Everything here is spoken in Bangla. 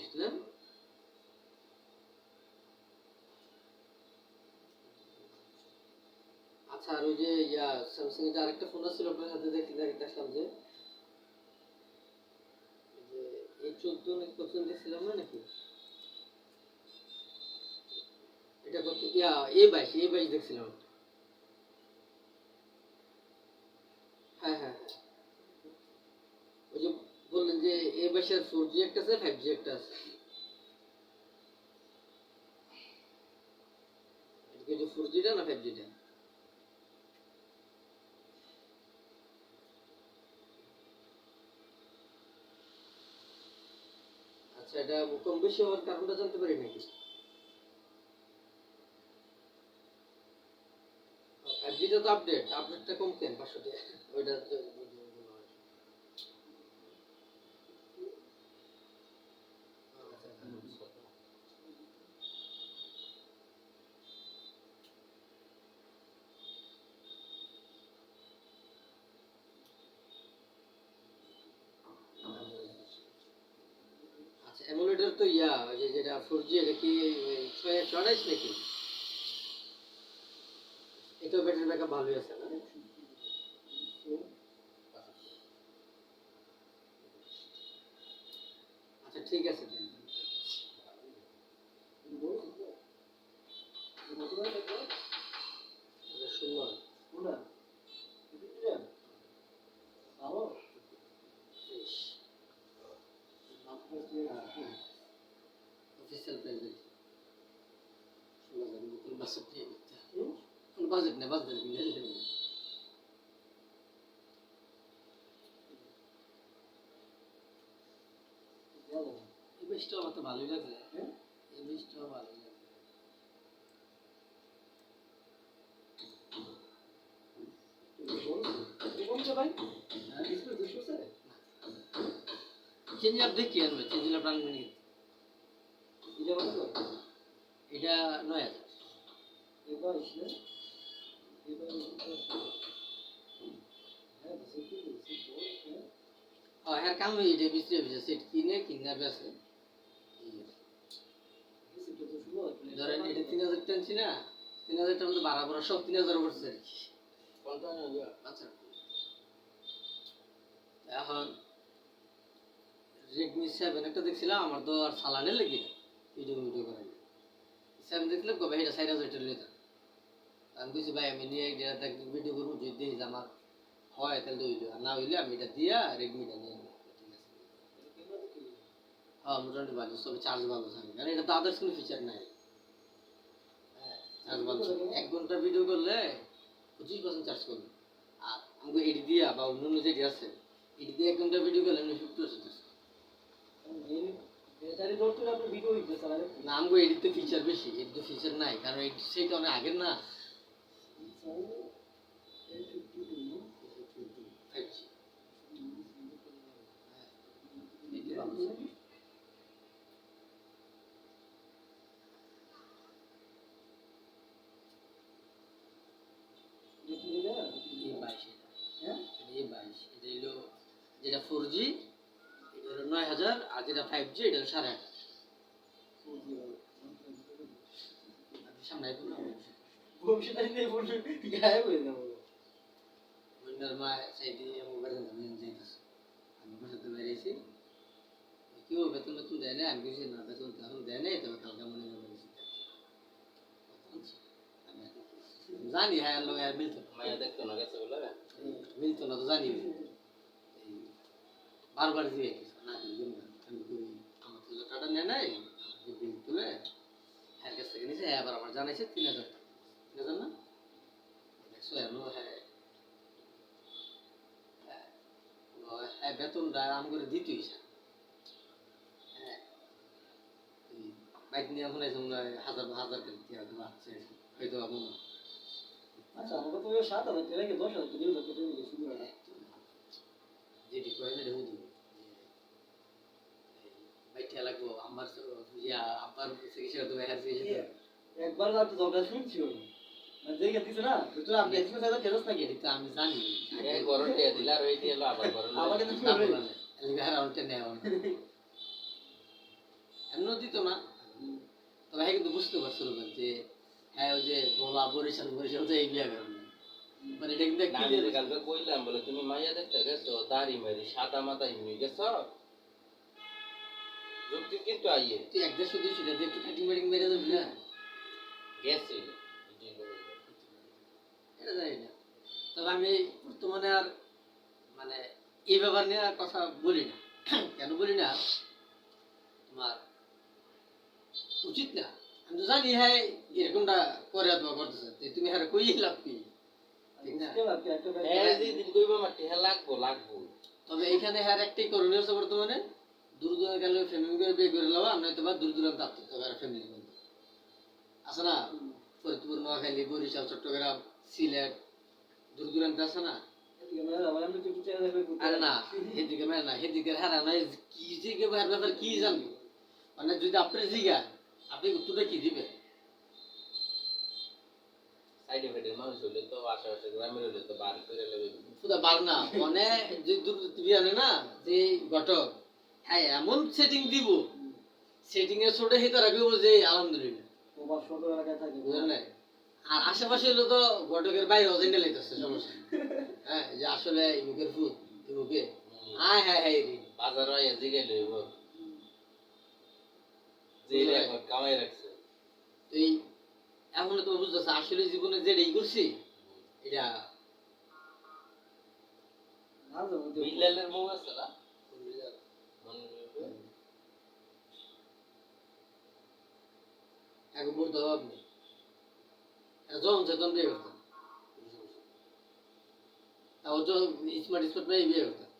ফিক্সড না? আচ্ছা, আর ওই যে স্যামসাং এর আরেকটা ফোন ছিল আপনার হাতে, দেখলাম যে এই 14 নাকি কত দেখছিলাম না নাকি, এটা কত A22 দেখছিলাম। হ্যাঁ হ্যাঁ হ্যাঁ, ওই যে বললেন যে A22 এর 4G একটা আছে, 5G একটা আছে, এটা কি 4G টা না 5G টা? আচ্ছা, এটা কম বেশি হওয়ার কারণটা জানতে পারি নাকি? 5G টা তো আপডেটটা কম কেন 500 টাকা ওইটা আচ্ছা, অ্যামোলেডের তো ওই যে যেটা 4G, এটা কি 628 নাকি? এটা ব্যাটারি ব্যাকআপ ভালোই আছে না? আচ্ছা ঠিক আছে। শুনলাম অফিসিয়াল প্রাইস বাজেট না, বাজেট এই বেশটা আমার তো ভালোই লাগছে। এই বেশটা ভালোই লাগছে। চেঞ্জ আপ দেখি আর চেঞ্জ আপ রান মিনিট এটা 9000। হ্যাঁ কাম এটা বিশ্রে সেট কিনে বেছে ধরেন এটা 3000 টানছি না, 3000 টার মধ্যে বাড়া বড় সব 3000 পড়ছে আর কি। আচ্ছা, এখন রেডমি 7 একটা দেখছিলাম, আমার তো আর চালানের লেগে ভিডিও করে 7 দেখলাম, কবে এটা 4000 টাকা লইতা। আমি কইছি ভাই আমি নিয়ে এটা দেখ ভিডিও করব, যদি দেখি যে আমার হয় তাহলে হইলো, আর না হইলে আমি এটা দিয়া রেডমিটা নিয়ে নেব। ঠিক আছে, হ্যাঁ মোটামুটি ভালো, তবে চার্জ ভালো থাকে, কারণ এটা তো আদার্স কোনো ফিচার নাই। চার্জ ভালো থাকে, 1 ঘন্টা ভিডিও করলে 25% চার্জ করবে। আর আমাকে এডি দিয়া বা অন্য যেটি আছে এডি দিয়ে 1 ঘন্টা ভিডিও করলে আমি 50% চার্জ না। আমাকে এডিতে ফিচার বেশি, এডিতে ফিচার নাই, কারণ এডি সেটা অনেক আগের না। যেটা 4G এটা হলো 9000, আর যেটা 5G এটা হলো 8,500। সামনে আইবো না ভবিষ্যতে নেই বলতে গায়েব হয়ে যাবো। উইন্ডার মা সাইডে মোবাইল নিয়ে যাইতাছে, আমি বসে বেরিয়েছি, কি ও বেতন বেতন দেয় না, আমি কিছু না বেতন তখন দেয় নাই, তবে কালকে মনে করে জানি। হ্যাঁ লোক মিলতো মায়া দেখতো না, গেছে বলে মিলতো না তো জানি, বারবার দিয়ে না আমি করি আমার তো টাকা নেয় নাই, বিল তুলে হ্যাঁ কাছ থেকে নিয়েছে, আবার আমার জানাইছে 3000 টাকা, 3000 না দেখছো এমন। হ্যাঁ হ্যাঁ বেতনটা আম করে দিতেই হ্যাঁ, বাইক নিয়ে মনে হয় 1000 কেজি আছে হয়তো মনে। আচ্ছা আমাকে তো 7,000 টাকা কি 10,000 টাকা দিলে কত দিলে শুরু হয় যেটি কয় না দেবো বাইক লাগবো আমার আব্বার চিকিৎসা তো হেয়ার চিকিৎসা একবার না তো দরকার শুনছি না দেখে দিছে না তো আপনি এসে সাথে কেরস না গেলি তো আমি জানি এই গরমটা দিলা আর ওই দিলা আবার গরম আমাকে তো এলিগার আউটে নেও এমনও দিত না, তবে হ্যাঁ কিন্তু বুঝতে পারছিল যে হ্যাঁ ওই যে বলা বরিশাল বরিশাল তো এই বিয়া করবে, মানে এটা কিন্তু না আমি যে কালকে কইলাম বলে তুমি মাইয়া দেখতে গেছো দাড়ি মারি সাদা মাথায় হয়ে গেছো যুক্তি কিন্তু আইয়ে তুই 150-200 টাকা দিয়ে একটু কাটিং বাটিং মেরে দেবি না, গেছে এটা জানি না। তবে আমি বর্তমানে আর মানে এই ব্যাপার নিয়ে আর কথা বলি না। কেন বলি না, তোমার উচিত না। আমি তো জানি হ্যাঁ এরকমটা করে তোমার করতেছে, তুমি হ্যাঁ কই লাভ কি, ঠিক না? হ্যাঁ যে দিন কইবা মাটি হ্যাঁ লাগবো লাগবো তবে এইখানে হ্যাঁ একটাই করণীয় আছে বর্তমানে, দূর দূরান্ত গেলে ফ্যামিলি করে বিয়ে করে নেওয়া, আমরা তো বা দূর দূরান্ত আসতে হবে আর ফ্যামিলি বন্ধু আছে না, ফরিদপুর, নোয়াখালী, বরিশাল, চট্টগ্রাম, সিলেট, দূর দূরান্ত আছে না। আরে না হেদিকে মেরে না, হেদিকে হারা নয় কি জিগে বাইর ব্যাপার কি জানবো, মানে যদি আপনি জিগা আপনি উত্তরটা কি দিবে? সাইডে ফাইডে মানুষ হইলে তো আশেপাশে গ্রামের হইলে তো বার করে লেবে শুধু বার না মানে যে দূর বিয়ানে না যে ঘটক হ্যাঁ এমন সেটিং দিব, সেটিং এর ছোট হেতে রাখবো যে আলহামদুলিল্লাহ, বুঝলেন না? আর আশেপাশে হলো তো ঘটকের বাইরে অজেন্ডা লাইতেছে সমস্যা, হ্যাঁ যে আসলে ইমুকের ফুড ইমুকে আয় হ্যাঁ হ্যাঁ রে বাজার আইয়া জিগে লইব যে রেকর্ড কামাই রাখছে এই এখন তো বুঝতেছে আসলে জীবনে যেটাই করছি এটা বিল্লালের বউ আছে না এখন বলতে হবে আপনি যখন চেতন বিয়ে করতাম, স্মার্ট স্মার্ট বিয়ে করতাম।